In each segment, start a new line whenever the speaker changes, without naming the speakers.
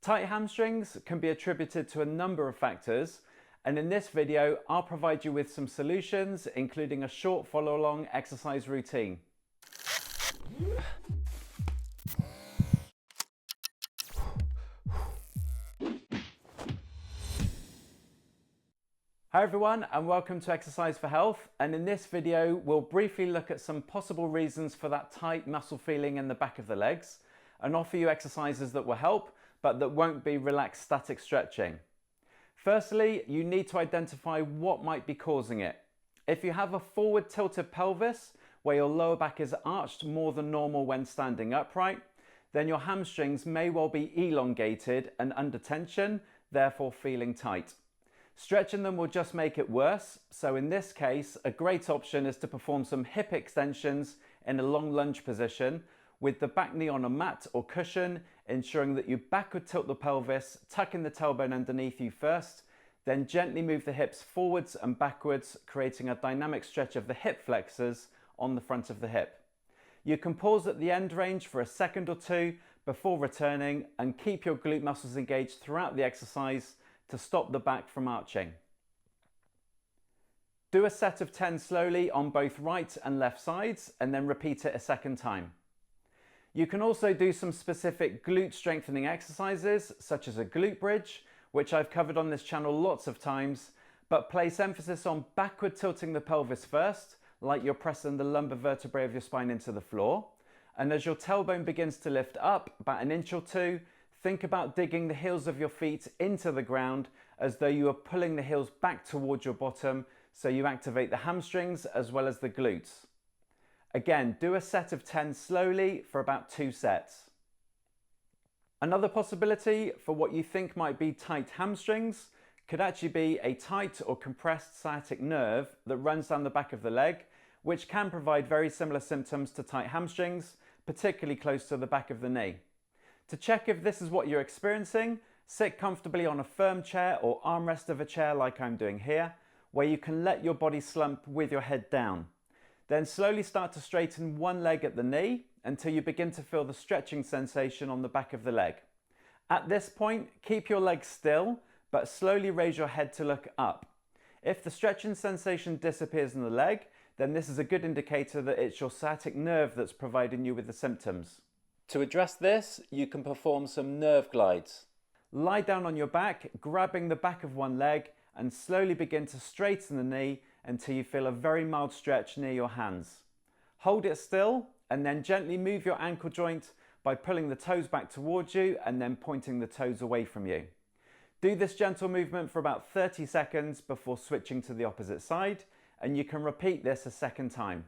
Tight hamstrings can be attributed to a number of factors, and in this video I'll provide you with some solutions, including a short follow-along exercise routine. Hi everyone, and welcome to Exercise for Health, and in this video we'll briefly look at some possible reasons for that tight muscle feeling in the back of the legs and offer you exercises that will help but that won't be relaxed static stretching. Firstly, you need to identify what might be causing it. If you have a forward tilted pelvis where your lower back is arched more than normal when standing upright, then your hamstrings may well be elongated and under tension, therefore feeling tight. Stretching them will just make it worse, so in this case, a great option is to perform some hip extensions in a long lunge position with the back knee on a mat or cushion, ensuring that you backward tilt the pelvis, tucking the tailbone underneath you first, then gently move the hips forwards and backwards, creating a dynamic stretch of the hip flexors on the front of the hip. You can pause at the end range for a second or two before returning and keep your glute muscles engaged throughout the exercise to stop the back from arching. Do a set of 10 slowly on both right and left sides and then repeat it a second time. You can also do some specific glute strengthening exercises such as a glute bridge, which I've covered on this channel lots of times, but place emphasis on backward tilting the pelvis first, like you're pressing the lumbar vertebrae of your spine into the floor. And as your tailbone begins to lift up about an inch or two, think about digging the heels of your feet into the ground as though you are pulling the heels back towards your bottom, so you activate the hamstrings as well as the glutes. Again, do a set of 10 slowly for about 2 sets. Another possibility for what you think might be tight hamstrings could actually be a tight or compressed sciatic nerve that runs down the back of the leg, which can provide very similar symptoms to tight hamstrings, particularly close to the back of the knee. To check if this is what you're experiencing, sit comfortably on a firm chair or armrest of a chair like I'm doing here, where you can let your body slump with your head down. Then slowly start to straighten one leg at the knee until you begin to feel the stretching sensation on the back of the leg. At this point, keep your legs still, but slowly raise your head to look up. If the stretching sensation disappears in the leg, then this is a good indicator that it's your sciatic nerve that's providing you with the symptoms. To address this, you can perform some nerve glides. Lie down on your back, grabbing the back of one leg, and slowly begin to straighten the knee until you feel a very mild stretch near your hands. Hold it still and then gently move your ankle joint by pulling the toes back towards you and then pointing the toes away from you. Do this gentle movement for about 30 seconds before switching to the opposite side, and you can repeat this a second time.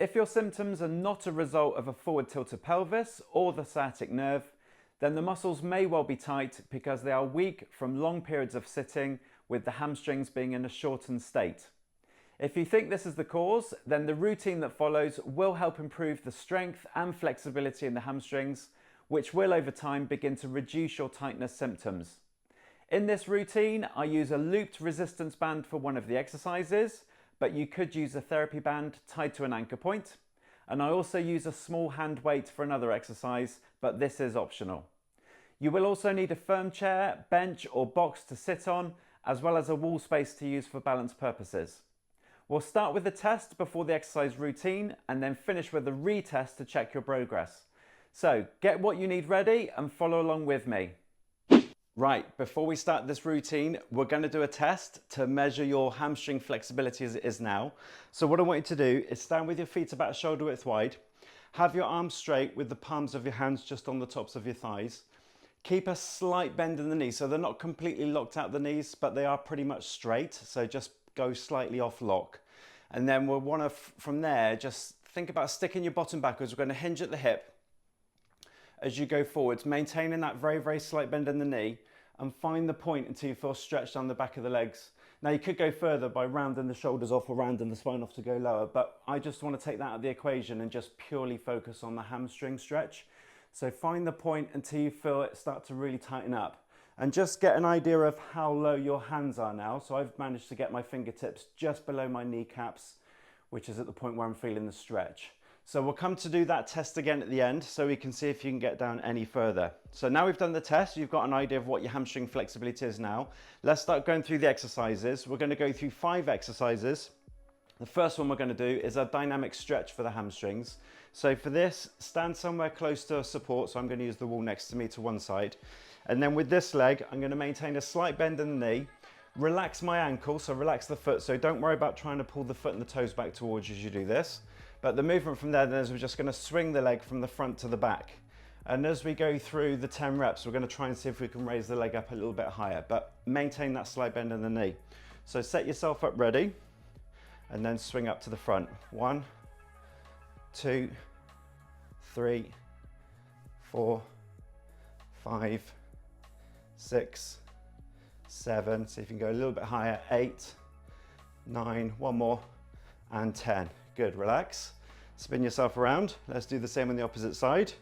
If your symptoms are not a result of a forward tilted pelvis or the sciatic nerve, then the muscles may well be tight because they are weak from long periods of sitting, with the hamstrings being in a shortened state. If you think this is the cause, then the routine that follows will help improve the strength and flexibility in the hamstrings, which will over time begin to reduce your tightness symptoms. In this routine, I use a looped resistance band for one of the exercises, but you could use a therapy band tied to an anchor point. And I also use a small hand weight for another exercise, but this is optional. You will also need a firm chair, bench or box to sit on, as well as a wall space to use for balance purposes. We'll start with the test before the exercise routine and then finish with a retest to check your progress. So get what you need ready and follow along with me. Right, before we start this routine, we're going to do a test to measure your hamstring flexibility as it is now. So what I want you to do is stand with your feet about shoulder width wide, have your arms straight with the palms of your hands just on the tops of your thighs. Keep a slight bend in the knees, so they're not completely locked out the knees, but they are pretty much straight, so just go slightly off lock. And then we'll want to, from there, just think about sticking your bottom backwards. We're going to hinge at the hip as you go forwards, maintaining that very, very slight bend in the knee, and find the point until you feel stretched down the back of the legs. Now you could go further by rounding the shoulders off or rounding the spine off to go lower, but I just want to take that out of the equation and just purely focus on the hamstring stretch. So find the point until you feel it start to really tighten up. And just get an idea of how low your hands are now. So I've managed to get my fingertips just below my kneecaps, which is at the point where I'm feeling the stretch. So we'll come to do that test again at the end so we can see if you can get down any further. So now we've done the test, you've got an idea of what your hamstring flexibility is now. Let's start going through the exercises. We're going to go through 5 exercises. The first one we're going to do is a dynamic stretch for the hamstrings. So for this, stand somewhere close to a support. So I'm going to use the wall next to me to one side. And then with this leg, I'm going to maintain a slight bend in the knee. Relax my ankle, so relax the foot. So don't worry about trying to pull the foot and the toes back towards you as you do this. But the movement from there then is we're just going to swing the leg from the front to the back. And as we go through the 10 reps, we're going to try and see if we can raise the leg up a little bit higher, but maintain that slight bend in the knee. So set yourself up ready and then swing up to the front. 1, 2, 3, 4, 5, 6, 7. See if you can go a little bit higher. 8, 9, one more, and 10. Good, relax. Spin yourself around. Let's do the same on the opposite side.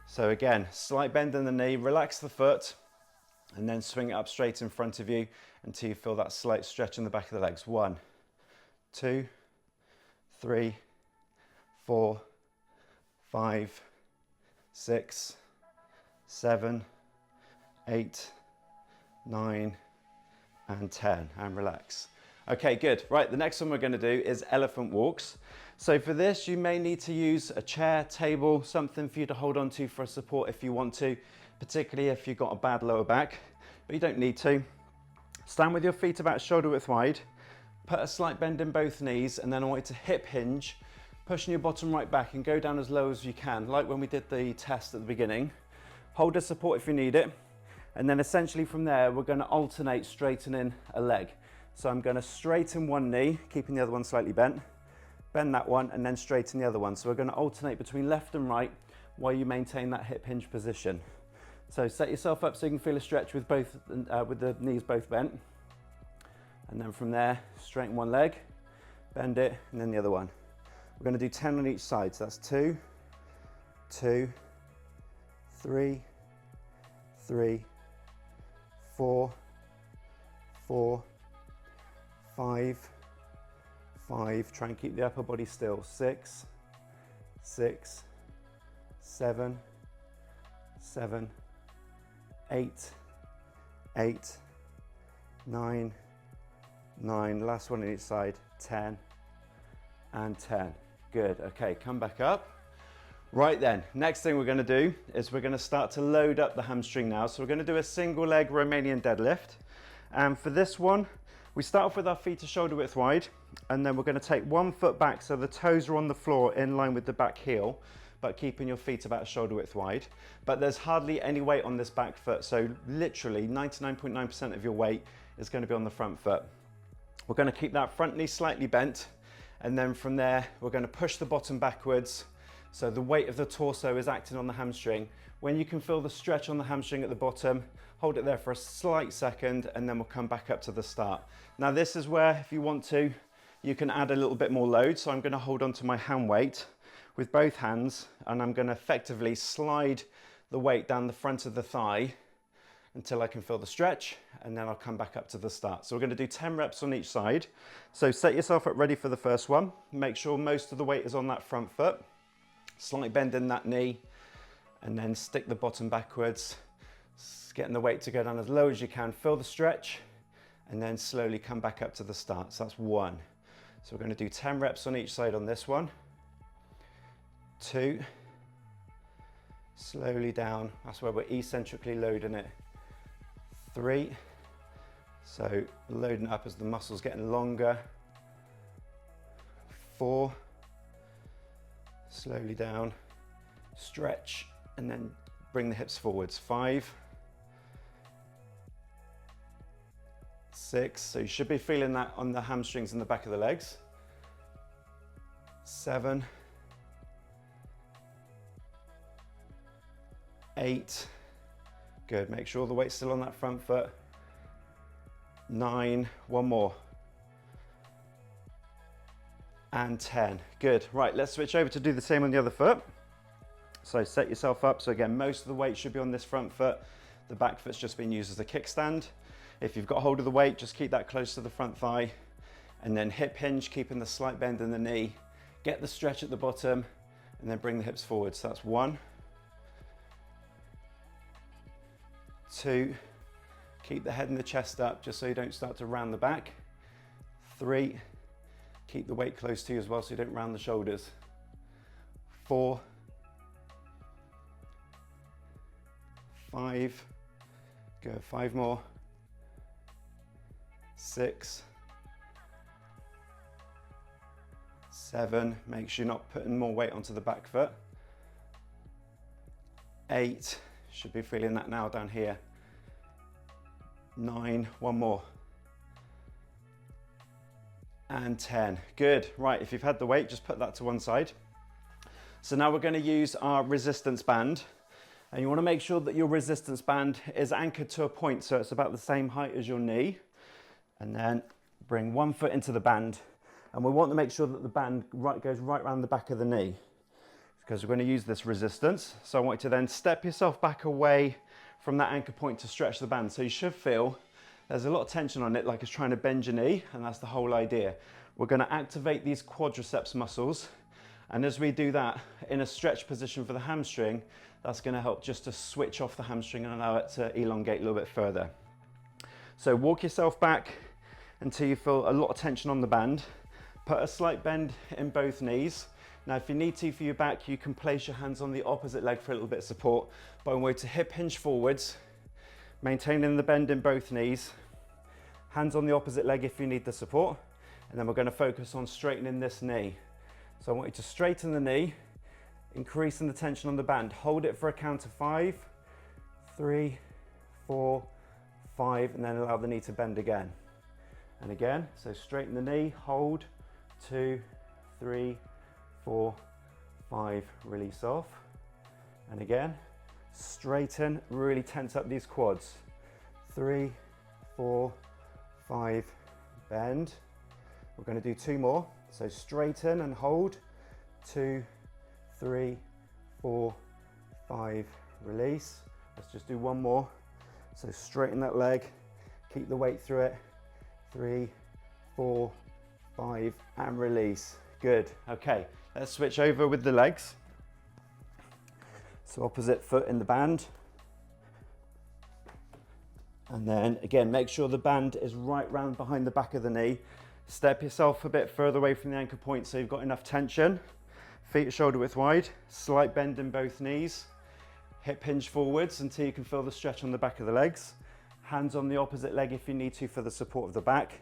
So again, slight bend in the knee, relax the foot, and then swing it up straight in front of you until you feel that slight stretch in the back of the legs. 1, 2, 3, 4, 5, 6, 7, 8, 9, and 10, and relax. Okay, good. Right, the next one we're going to do is elephant walks. So for this, you may need to use a chair, table, something for you to hold on to for a support if you want to, particularly if you've got a bad lower back, but you don't need to. Stand with your feet about shoulder width wide, put a slight bend in both knees, and then I want you to hip hinge, pushing your bottom right back and go down as low as you can, like when we did the test at the beginning. Hold the support if you need it, and then essentially from there, we're going to alternate straightening a leg. So I'm going to straighten one knee, keeping the other one slightly bent, bend that one, and then straighten the other one. So we're going to alternate between left and right while you maintain that hip hinge position. So set yourself up so you can feel a stretch with both, with the knees both bent. And then from there, straighten one leg, bend it, and then the other one. We're going to do 10 on each side. So that's 2, 2, 3, 3, 4, 4, 5, 5, try and keep the upper body still. 6, 6, 7, 7, 8, 8, 9, 9, last one on each side, 10, and 10. Good, okay, come back up. Right then, next thing we're going to do is we're going to start to load up the hamstring now. So we're going to do a single leg Romanian deadlift. And for this one, we start off with our feet to shoulder width wide, and then we're going to take one foot back so the toes are on the floor in line with the back heel, but keeping your feet about shoulder width wide. But there's hardly any weight on this back foot, so literally 99.9% of your weight is going to be on the front foot. We're going to keep that front knee slightly bent, and then from there we're going to push the bottom backwards so the weight of the torso is acting on the hamstring. When you can feel the stretch on the hamstring at the bottom, hold it there for a slight second, and then we'll come back up to the start. Now this is where, if you want to, you can add a little bit more load. So I'm going to hold on to my hand weight with both hands, and I'm going to effectively slide the weight down the front of the thigh until I can feel the stretch, and then I'll come back up to the start. So we're going to do 10 reps on each side. So set yourself up ready for the first one. Make sure most of the weight is on that front foot. Slight bend in that knee, and then stick the bottom backwards, getting the weight to go down as low as you can. Feel the stretch, and then slowly come back up to the start. So that's 1. So we're going to do 10 reps on each side on this one. 2, slowly down. That's where we're eccentrically loading it. 3, so loading up as the muscle's getting longer. 4, slowly down, stretch, and then bring the hips forwards. 5, 6, so you should be feeling that on the hamstrings and the back of the legs. 7, 8, good, make sure the weight's still on that front foot. 9, one more. And 10, good. Right, let's switch over to do the same on the other foot. So set yourself up. So again, most of the weight should be on this front foot. The back foot's just being used as a kickstand. If you've got hold of the weight, just keep that close to the front thigh, and then hip hinge, keeping the slight bend in the knee. Get the stretch at the bottom, and then bring the hips forward. So that's 1, 2, keep the head and the chest up just so you don't start to round the back. 3, keep the weight close to you as well so you don't round the shoulders. 4, 5, go 5 more. 6, 7, make sure you're not putting more weight onto the back foot. 8, should be feeling that now down here. 9, 1 more. And 10, good. Right, if you've had the weight, just put that to one side. So now we're going to use our resistance band. And you want to make sure that your resistance band is anchored to a point so it's about the same height as your knee. And then bring one foot into the band. And we want to make sure that the band goes right around the back of the knee because we're going to use this resistance. So I want you to then step yourself back away from that anchor point to stretch the band. So you should feel there's a lot of tension on it, like it's trying to bend your knee, and that's the whole idea. We're going to activate these quadriceps muscles. And as we do that in a stretch position for the hamstring, that's going to help just to switch off the hamstring and allow it to elongate a little bit further. So walk yourself back until you feel a lot of tension on the band. Put a slight bend in both knees. Now, if you need to for your back, you can place your hands on the opposite leg for a little bit of support. But I want you to hip hinge forwards, maintaining the bend in both knees. Hands on the opposite leg if you need the support. And then we're going to focus on straightening this knee. So I want you to straighten the knee, increasing the tension on the band. Hold it for a count of 5, 3, 4, 5, and then allow the knee to bend again. And again, so straighten the knee, hold, 2, 3, 4, 5, release off. And again, straighten, really tense up these quads. 3, 4, 5, bend. We're going to do 2 more. So straighten and hold, 2, 3, 4, 5, release. Let's just do 1 more. So straighten that leg, keep the weight through it. 3, 4, 5, and release. Good. Okay, let's switch over with the legs. So opposite foot in the band. And then again, make sure the band is right round behind the back of the knee. Step yourself a bit further away from the anchor point so you've got enough tension. Feet shoulder width wide, slight bend in both knees. Hip hinge forwards until you can feel the stretch on the back of the legs. Hands on the opposite leg if you need to for the support of the back.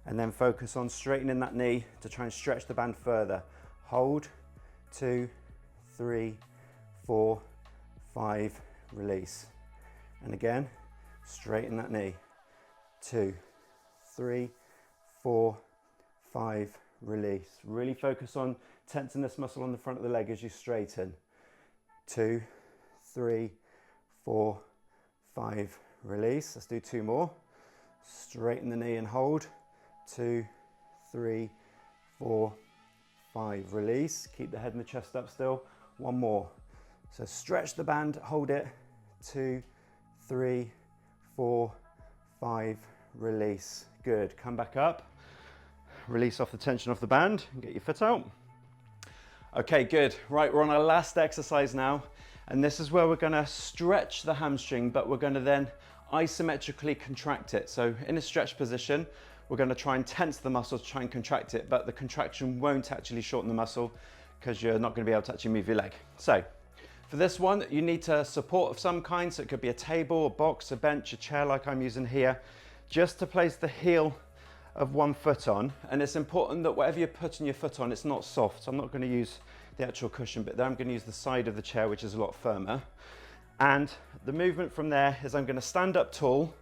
And then focus on straightening that knee to try and stretch the band further. Hold, 2, 3, 4, 5, release. And again, straighten that knee. 2, 3, 4, 5, release. Really focus on tensing this muscle on the front of the leg as you straighten. 2, 3, 4, 5, release. Let's do 2 more. Straighten the knee and hold. 2, 3, 4, 5, release. Keep the head and the chest up still. 1 more. So stretch the band, hold it. 2, 3, 4, 5, release. Good. Come back up. Release off the tension off the band and get your foot out. Okay, good. Right, we're on our last exercise now. And this is where we're going to stretch the hamstring, but we're going to then isometrically contract it. So in a stretch position, we're going to try and tense the muscle to try and contract it, but the contraction won't actually shorten the muscle because you're not going to be able to actually move your leg. So for this one, you need a support of some kind. So it could be a table, a box, a bench, a chair like I'm using here, just to place the heel of one foot on. And it's important that whatever you're putting your foot on, it's not soft. So I'm not going to use the actual cushion bit there. I'm going to use the side of the chair, which is a lot firmer. And the movement from there is I'm going to stand up tall.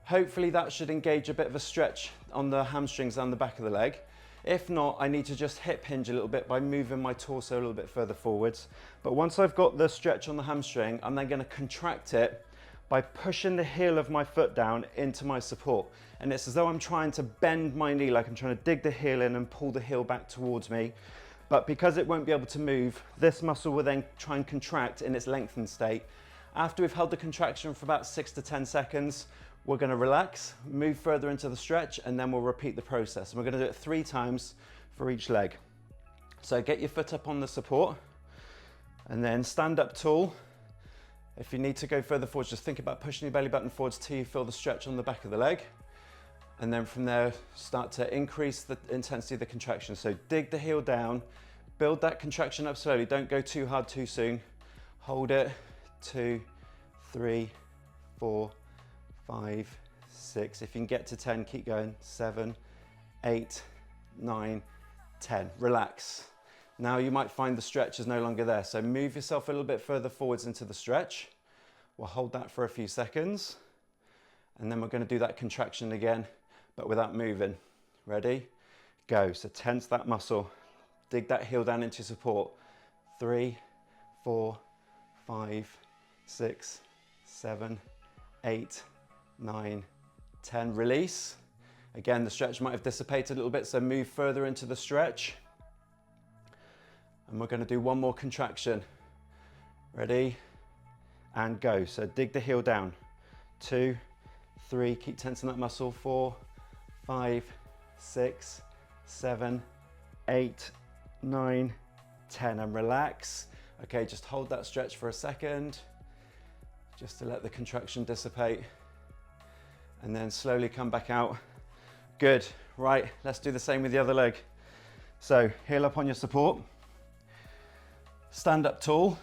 Hopefully that should engage a bit of a stretch on the hamstrings and the back of the leg. If not, I need to just hip hinge a little bit by moving my torso a little bit further forwards. But once I've got the stretch on the hamstring, I'm then going to contract it by pushing the heel of my foot down into my support. And it's as though I'm trying to bend my knee, like I'm trying to dig the heel in and pull the heel back towards me. But because it won't be able to move, this muscle will then try and contract in its lengthened state. After we've held the contraction for about 6 to 10 seconds, we're going to relax, move further into the stretch, and then we'll repeat the process. And we're going to do it 3 times for each leg. So get your foot up on the support. And then stand up tall. If you need to go further forwards, just think about pushing your belly button forwards till you feel the stretch on the back of the leg. And then from there, start to increase the intensity of the contraction. So dig the heel down, build that contraction up slowly. Don't go too hard too soon. Hold it, 2, 3, 4, 5, 6. If you can get to 10, keep going. 7, 8, 9, 10. Relax. Now you might find the stretch is no longer there. So move yourself a little bit further forwards into the stretch. We'll hold that for a few seconds. And then we're going to do that contraction again, but without moving. Ready? Go. So tense that muscle. Dig that heel down into support. 3, 4, 5, 6, 7, 8, 9, 10. Release. Again, the stretch might have dissipated a little bit, so move further into the stretch. And we're going to do one more contraction. Ready? And go. So dig the heel down. 2, 3, keep tensing that muscle. 4, 5, 6, 7, 8, 9, 10, and relax. Okay, just hold that stretch for a second, just to let the contraction dissipate, and then slowly come back out. Good. Right, let's do the same with the other leg. So heel up on your support, stand up tall,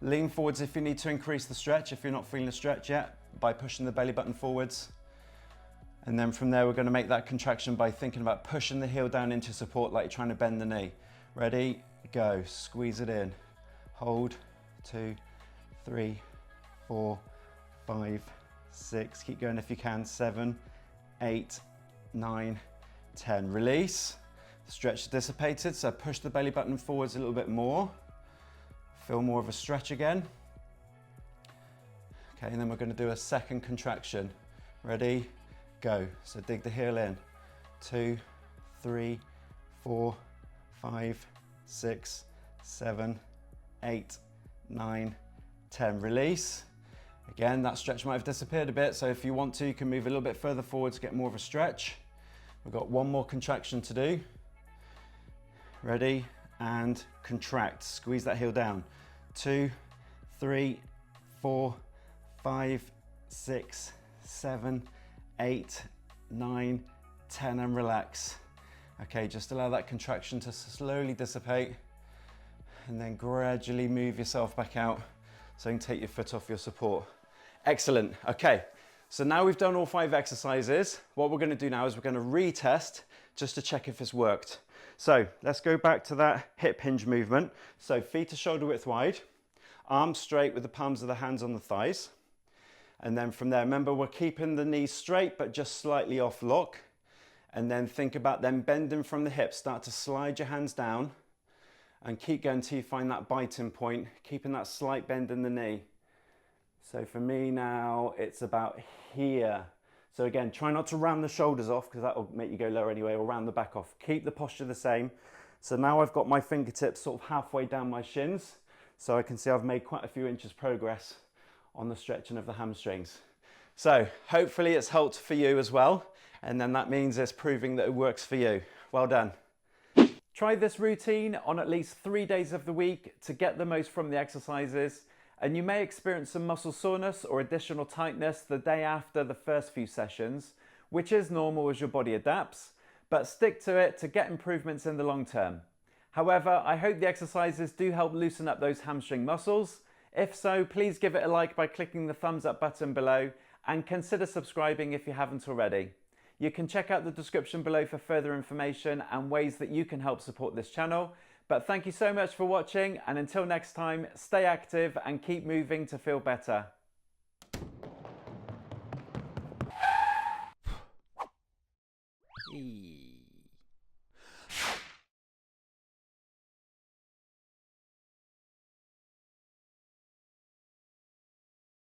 lean forwards if you need to increase the stretch, if you're not feeling the stretch yet, by pushing the belly button forwards. And then from there, we're going to make that contraction by thinking about pushing the heel down into support like you're trying to bend the knee. Ready? Go. Squeeze it in. Hold. 2, 3, 4, 5, 6. Keep going if you can. 7, 8, 9, 10. Release. Stretch dissipated, so push the belly button forwards a little bit more. Feel more of a stretch again. Okay, and then we're going to do a second contraction. Ready? Go. So dig the heel in. 2, 3, 4, 5, 6, 7, 8, 9, 10. Release. Again, that stretch might have disappeared a bit, so if you want to, you can move a little bit further forward to get more of a stretch. We've got one more contraction to do. Ready? And contract. Squeeze that heel down. 2, 3, 4, 5, 6, 7, 8, 9, 10, and relax. Okay, just allow that contraction to slowly dissipate, and then gradually move yourself back out so you can take your foot off your support. Excellent. Okay, so now we've done all 5 exercises. What we're going to do now is we're going to retest just to check if it's worked. So let's go back to that hip hinge movement. So feet are shoulder width wide, arms straight with the palms of the hands on the thighs. And then from there, remember, we're keeping the knees straight, but just slightly off lock. And then think about them bending from the hips. Start to slide your hands down and keep going until you find that biting point, keeping that slight bend in the knee. So for me now, it's about here. So again, try not to round the shoulders off because that will make you go lower anyway, or round the back off. Keep the posture the same. So now I've got my fingertips sort of halfway down my shins. So I can see I've made quite a few inches progress on the stretching of the hamstrings. So hopefully it's helped for you as well. And then that means it's proving that it works for you. Well done. Try this routine on at least 3 days of the week to get the most from the exercises. And you may experience some muscle soreness or additional tightness the day after the first few sessions, which is normal as your body adapts, but stick to it to get improvements in the long term. However, I hope the exercises do help loosen up those hamstring muscles. If so, please give it a like by clicking the thumbs up button below and consider subscribing if you haven't already. You can check out the description below for further information and ways that you can help support this channel. But thank you so much for watching, and until next time, stay active and keep moving to feel better.